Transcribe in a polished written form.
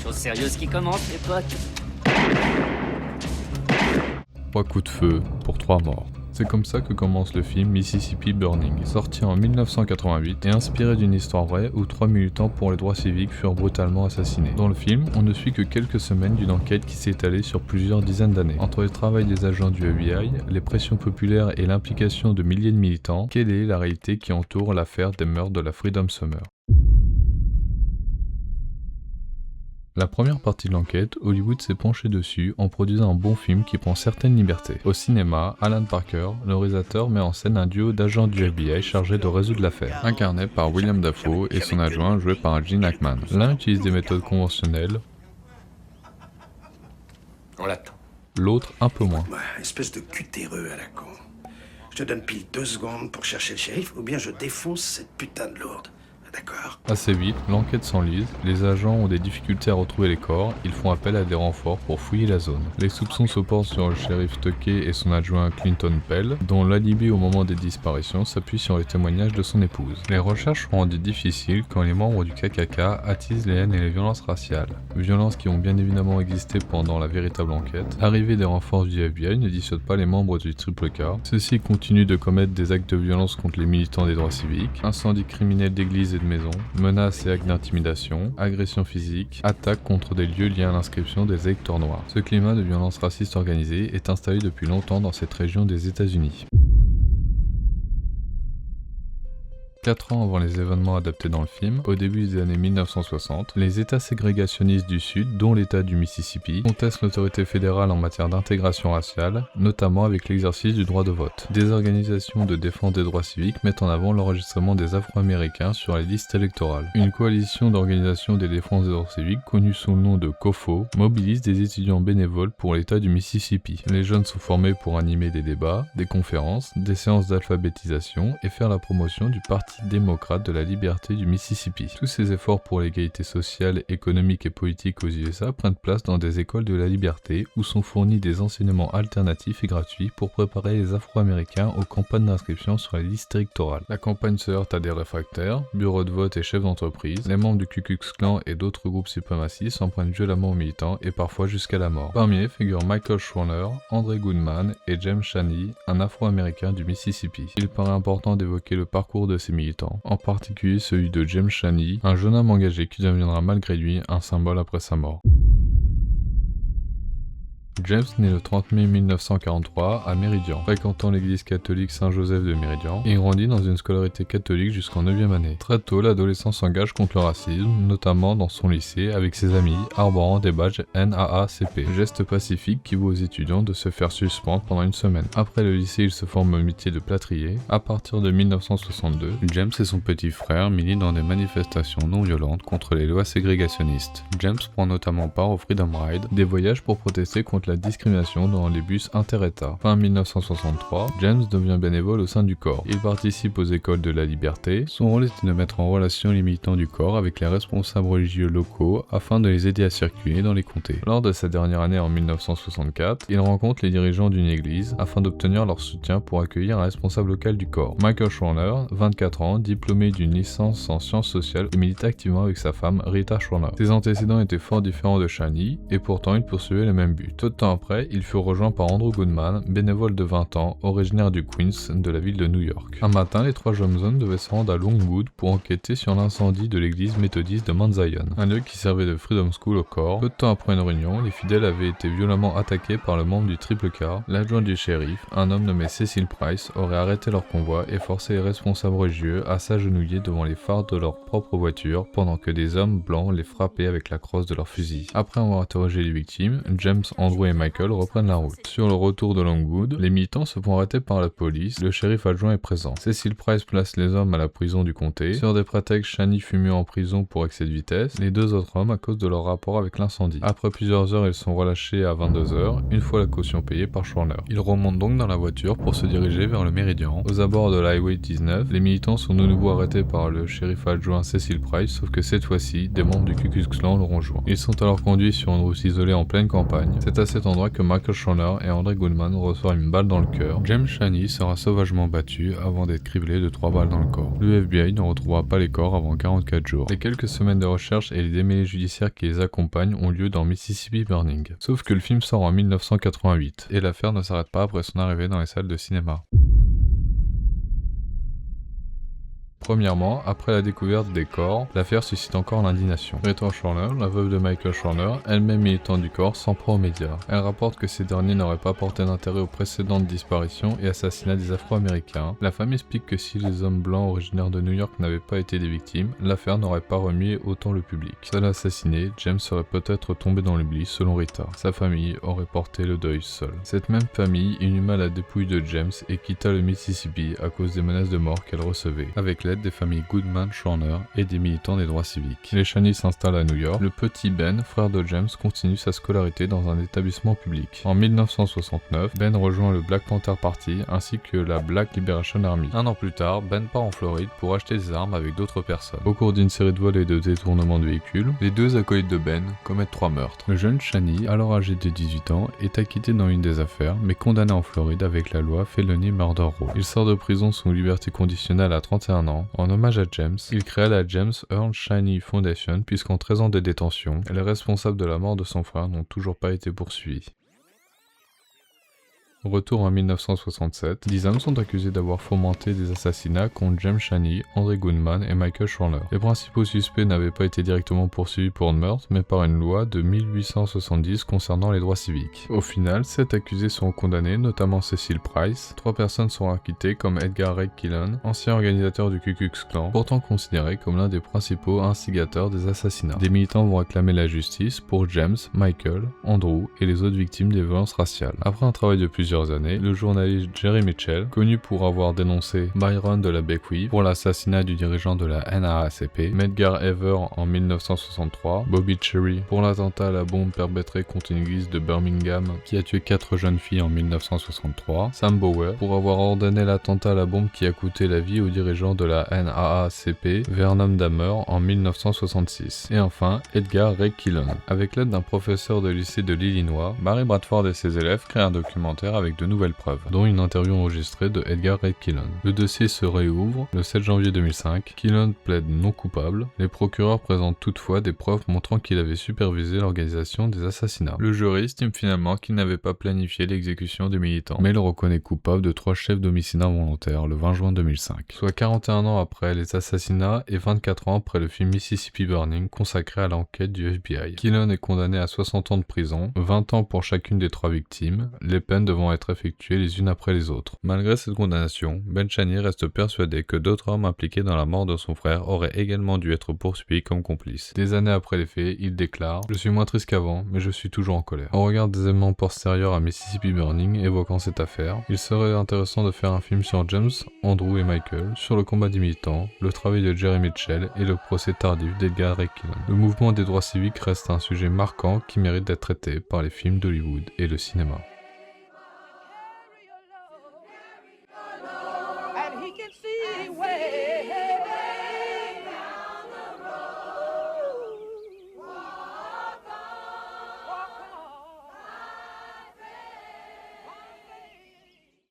choses sérieuses qui commencent, les potes. 3 coups de feu pour 3 morts. C'est comme ça que commence le film Mississippi Burning, sorti en 1988 et inspiré d'une histoire vraie où 3 militants pour les droits civiques furent brutalement assassinés. Dans le film, on ne suit que quelques semaines d'une enquête qui s'est étalée sur plusieurs dizaines d'années. Entre le travail des agents du FBI, les pressions populaires et l'implication de milliers de militants, quelle est la réalité qui entoure l'affaire des meurtres de la Freedom Summer ? La première partie de l'enquête, Hollywood s'est penché dessus en produisant un bon film qui prend certaines libertés. Au cinéma, Alan Parker, le réalisateur, met en scène un duo d'agents du FBI chargés de résoudre l'affaire, incarné par William Dafoe et son adjoint joué par Gene Hackman. L'un utilise des méthodes conventionnelles, On l'attend. l'autre un peu moins. Ouais, espèce de cutéreux à la con. Je te donne pile 2 secondes pour chercher le shérif ou bien je défonce cette putain de lourde. D'accord. Assez vite, l'enquête s'enlise, les agents ont des difficultés à retrouver les corps, ils font appel à des renforts pour fouiller la zone. Les soupçons se portent sur le shérif Tuckey et son adjoint Clinton Pell, dont l'alibi au moment des disparitions s'appuie sur les témoignages de son épouse. Les recherches sont rendues difficiles quand les membres du KKK attisent les haines et les violences raciales. Violences qui ont bien évidemment existé pendant la véritable enquête. L'arrivée des renforts du FBI ne dissuade pas les membres du Triple K. Ceux-ci continuent de commettre des actes de violence contre les militants des droits civiques, incendies criminels d'églises et de maisons, menaces et actes d'intimidation, agressions physiques, attaques contre des lieux liés à l'inscription des électeurs noirs. Ce climat de violence raciste organisée est installé depuis longtemps dans cette région des États-Unis. 4 ans avant les événements adaptés dans le film, au début des années 1960, les États ségrégationnistes du Sud, dont l'État du Mississippi, contestent l'autorité fédérale en matière d'intégration raciale, notamment avec l'exercice du droit de vote. Des organisations de défense des droits civiques mettent en avant l'enregistrement des Afro-Américains sur les listes électorales. Une coalition d'organisations de défense des droits civiques, connue sous le nom de COFO, mobilise des étudiants bénévoles pour l'État du Mississippi. Les jeunes sont formés pour animer des débats, des conférences, des séances d'alphabétisation et faire la promotion du Parti démocrate de la liberté du Mississippi. Tous ces efforts pour l'égalité sociale, économique et politique aux USA prennent place dans des écoles de la liberté où sont fournis des enseignements alternatifs et gratuits pour préparer les Afro-Américains aux campagnes d'inscription sur les listes électorales. La campagne se heurte à des réfractaires, bureaux de vote et chefs d'entreprise. Les membres du Ku Klux Klan et d'autres groupes suprémacistes s'en prennent violemment aux militants et parfois jusqu'à la mort. Parmi eux figurent Michael Schwerner, André Goodman et James Chaney, un Afro-Américain du Mississippi. Il paraît important d'évoquer le parcours de ces militants, en particulier celui de James Chaney, un jeune homme engagé qui deviendra malgré lui un symbole après sa mort. James naît le 30 mai 1943 à Méridian, fréquentant l'église catholique Saint-Joseph de Méridian, et grandit dans une scolarité catholique jusqu'en 9e année. Très tôt, l'adolescent s'engage contre le racisme, notamment dans son lycée avec ses amis, arborant des badges NAACP, geste pacifique qui vaut aux étudiants de se faire suspendre pendant une semaine. Après le lycée, il se forme au métier de plâtrier. À partir de 1962, James et son petit frère militent dans des manifestations non violentes contre les lois ségrégationnistes. James prend notamment part au Freedom Ride, des voyages pour protester contre la discrimination dans les bus inter-États. Fin 1963, James devient bénévole au sein du corps. Il participe aux écoles de la liberté. Son rôle était de mettre en relation les militants du corps avec les responsables religieux locaux afin de les aider à circuler dans les comtés. Lors de sa dernière année en 1964, il rencontre les dirigeants d'une église afin d'obtenir leur soutien pour accueillir un responsable local du corps. Michael Schwerner, 24 ans, diplômé d'une licence en sciences sociales, et milite activement avec sa femme Rita Schwerner. Ses antécédents étaient fort différents de Chaney et pourtant il poursuivait le même but. Peu de temps après, il fut rejoint par Andrew Goodman, bénévole de 20 ans, originaire du Queens, de la ville de New York. Un matin, les 3 jeunes hommes devaient se rendre à Longwood pour enquêter sur l'incendie de l'église méthodiste de Mount Zion, un lieu qui servait de Freedom School au corps. Peu de temps après une réunion, les fidèles avaient été violemment attaqués par le membre du Triple K. L'adjoint du shérif, un homme nommé Cecil Price, aurait arrêté leur convoi et forcé les responsables religieux à s'agenouiller devant les phares de leur propre voiture pendant que des hommes blancs les frappaient avec la crosse de leur fusil. Après avoir interrogé les victimes, James, Andrew et Michael reprennent la route. Sur le retour de Longwood, les militants se font arrêter par la police, le shérif adjoint est présent. Cecil Price place les hommes à la prison du comté. Sur des prétextes, Chaney fut mis en prison pour excès de vitesse, les 2 autres hommes à cause de leur rapport avec l'incendie. Après plusieurs heures, ils sont relâchés à 22h, une fois la caution payée par Schwerner. Ils remontent donc dans la voiture pour se diriger vers le Méridian. Aux abords de l'Highway 19, les militants sont de nouveau arrêtés par le shérif adjoint Cecil Price, sauf que cette fois-ci, des membres du Ku Klux Klan leur ont joint. Ils sont alors conduits sur une route isolée en pleine campagne. C'est à cet endroit que Michael Chandler et André Goodman reçoivent une balle dans le cœur. James Chaney sera sauvagement battu avant d'être criblé de 3 balles dans le corps. Le FBI ne retrouvera pas les corps avant 44 jours. Les quelques semaines de recherche et les démêlés judiciaires qui les accompagnent ont lieu dans Mississippi Burning. Sauf que le film sort en 1988 et l'affaire ne s'arrête pas après son arrivée dans les salles de cinéma. Premièrement, après la découverte des corps, l'affaire suscite encore l'indignation. Rita Chandler, la veuve de Michael Chandler, elle-même militante du corps, s'en prend aux médias. Elle rapporte que ces derniers n'auraient pas porté d'intérêt aux précédentes disparitions et assassinats des Afro-Américains. La femme explique que si les hommes blancs originaires de New York n'avaient pas été des victimes, l'affaire n'aurait pas remué autant le public. Seul assassiné, James serait peut-être tombé dans l'oubli selon Rita. Sa famille aurait porté le deuil seule. Cette même famille inhuma la dépouille de James et quitta le Mississippi à cause des menaces de mort qu'elle recevait. Avec des familles Goodman, Chandler et des militants des droits civiques. Les Chaney s'installent à New York. Le petit Ben, frère de James, continue sa scolarité dans un établissement public. En 1969, Ben rejoint le Black Panther Party ainsi que la Black Liberation Army. Un an plus tard, Ben part en Floride pour acheter des armes avec d'autres personnes. Au cours d'une série de vols et de détournements de véhicules, les deux acolytes de Ben commettent 3 meurtres. Le jeune Chaney, alors âgé de 18 ans, est acquitté dans une des affaires, mais condamné en Floride avec la loi Felony Murder Rule. Il sort de prison sous liberté conditionnelle à 31 ans. En hommage à James, il créa la James Earl Chaney Foundation puisqu'en 13 ans de détention, les responsables de la mort de son frère n'ont toujours pas été poursuivis. Retour en 1967, 10 hommes sont accusés d'avoir fomenté des assassinats contre James Chaney, André Goodman et Michael Chandler. Les principaux suspects n'avaient pas été directement poursuivis pour meurtre, mais par une loi de 1870 concernant les droits civiques. Au final, 7 accusés seront condamnés, notamment Cecil Price. 3 personnes seront acquittées comme Edgar Ray Killen, ancien organisateur du Ku Klux Klan, pourtant considéré comme l'un des principaux instigateurs des assassinats. Des militants vont réclamer la justice pour James, Michael, Andrew et les autres victimes des violences raciales. Après un travail de plusieurs années, le journaliste Jerry Mitchell, connu pour avoir dénoncé Byron de la Beckwith pour l'assassinat du dirigeant de la NAACP, Medgar Evers en 1963, Bobby Cherry pour l'attentat à la bombe perpétré contre une église de Birmingham qui a tué 4 jeunes filles en 1963, Sam Bauer pour avoir ordonné l'attentat à la bombe qui a coûté la vie au dirigeant de la NAACP, Vernon Dahmer en 1966, et enfin Edgar Ray Killen. Avec l'aide d'un professeur de lycée de l'Illinois, Mary Bradford et ses élèves créent un documentaire avec de nouvelles preuves, dont une interview enregistrée de Edgar Ray Killen. Le dossier se réouvre le 7 janvier 2005. Killen plaide non coupable. Les procureurs présentent toutefois des preuves montrant qu'il avait supervisé l'organisation des assassinats. Le jury estime finalement qu'il n'avait pas planifié l'exécution des militants, mais le reconnaît coupable de 3 chefs d'homicide involontaire le 20 juin 2005, soit 41 ans après les assassinats et 24 ans après le film Mississippi Burning consacré à l'enquête du FBI. Killen est condamné à 60 ans de prison, 20 ans pour chacune des 3 victimes, les peines devant être effectuées les unes après les autres. Malgré cette condamnation, Ben Chaney reste persuadé que d'autres hommes impliqués dans la mort de son frère auraient également dû être poursuivis comme complices. Des années après les faits, il déclare « Je suis moins triste qu'avant, mais je suis toujours en colère ». On regarde des événements postérieurs à Mississippi Burning évoquant cette affaire. Il serait intéressant de faire un film sur James, Andrew et Michael, sur le combat des militants, le travail de Jerry Mitchell et le procès tardif d'Edgar Ray Killen. Le mouvement des droits civiques reste un sujet marquant qui mérite d'être traité par les films d'Hollywood et le cinéma.